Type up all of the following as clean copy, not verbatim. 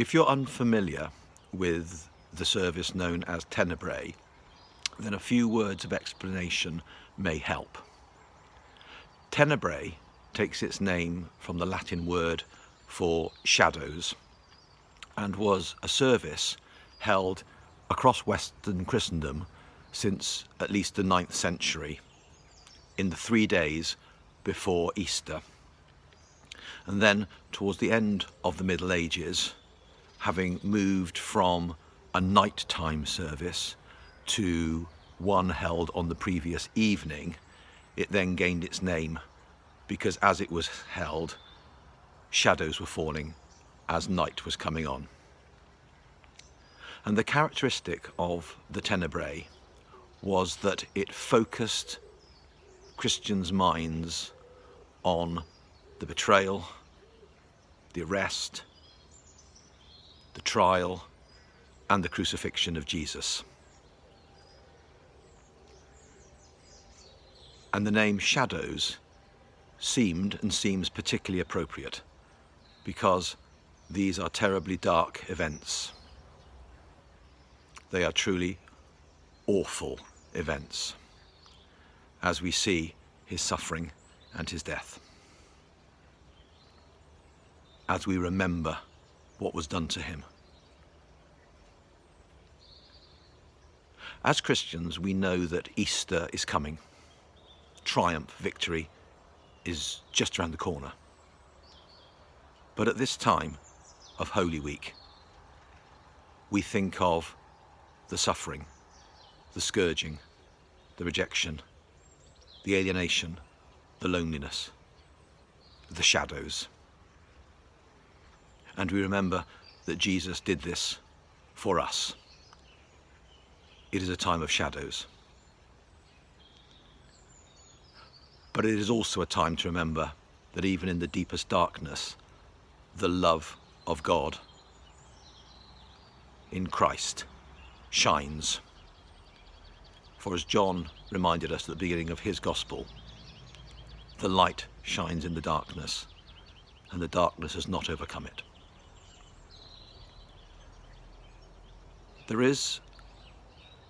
If you're unfamiliar with the service known as Tenebrae, then a few words of explanation may help. Tenebrae takes its name from the Latin word for shadows and was a service held across Western Christendom since at least the 9th century, in the 3 days before Easter. And then towards the end of the Middle Ages, having moved from a nighttime service to one held on the previous evening, it then gained its name because as it was held, shadows were falling as night was coming on. And the characteristic of the Tenebrae was that it focused Christians' minds on the betrayal, the arrest, the trial, and the crucifixion of Jesus. And the name Shadows seemed and seems particularly appropriate because these are terribly dark events. They are truly awful events as we see his suffering and his death, as we remember what was done to him. As Christians, we know that Easter is coming. Triumph, victory is just around the corner. But at this time of Holy Week, we think of the suffering, the scourging, the rejection, the alienation, the loneliness, the shadows. And we remember that Jesus did this for us. It is a time of shadows. But it is also a time to remember that even in the deepest darkness, the love of God in Christ shines. For as John reminded us at the beginning of his gospel, the light shines in the darkness, and the darkness has not overcome it. There is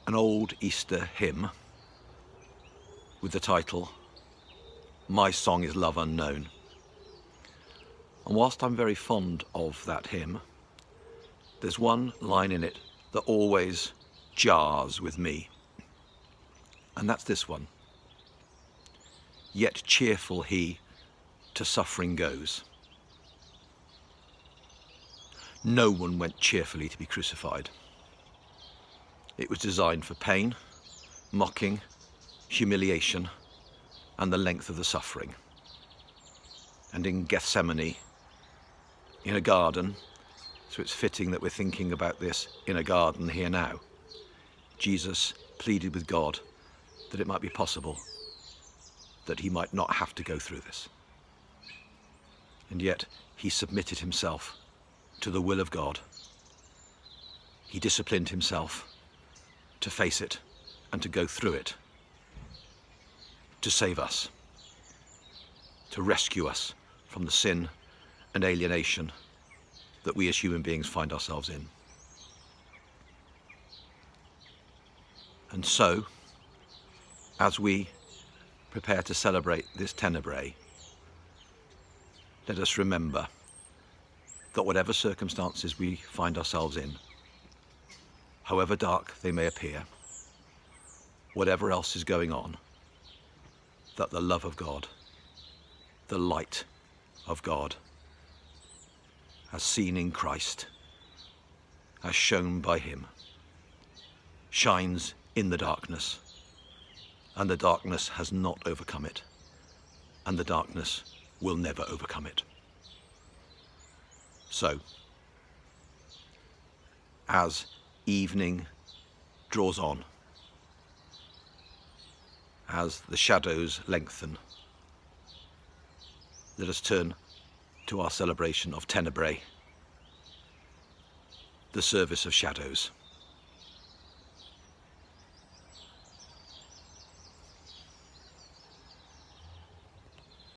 an old Easter hymn with the title, "My Song is Love Unknown." And whilst I'm very fond of that hymn, there's one line in it that always jars with me. And that's this one. "Yet cheerful he to suffering goes." No one went cheerfully to be crucified. It was designed for pain, mocking, humiliation, and the length of the suffering. And in Gethsemane, in a garden, so it's fitting that we're thinking about this in a garden here now, Jesus pleaded with God that it might be possible that he might not have to go through this. And yet he submitted himself to the will of God. He disciplined himself to face it and to go through it, to save us, to rescue us from the sin and alienation that we as human beings find ourselves in. And so, as we prepare to celebrate this Tenebrae, let us remember that whatever circumstances we find ourselves in, however dark they may appear, whatever else is going on, that the love of God, the light of God, as seen in Christ, as shown by him, shines in the darkness, and the darkness has not overcome it, and the darkness will never overcome it. So, as evening draws on, as the shadows lengthen, let us turn to our celebration of Tenebrae, the service of shadows.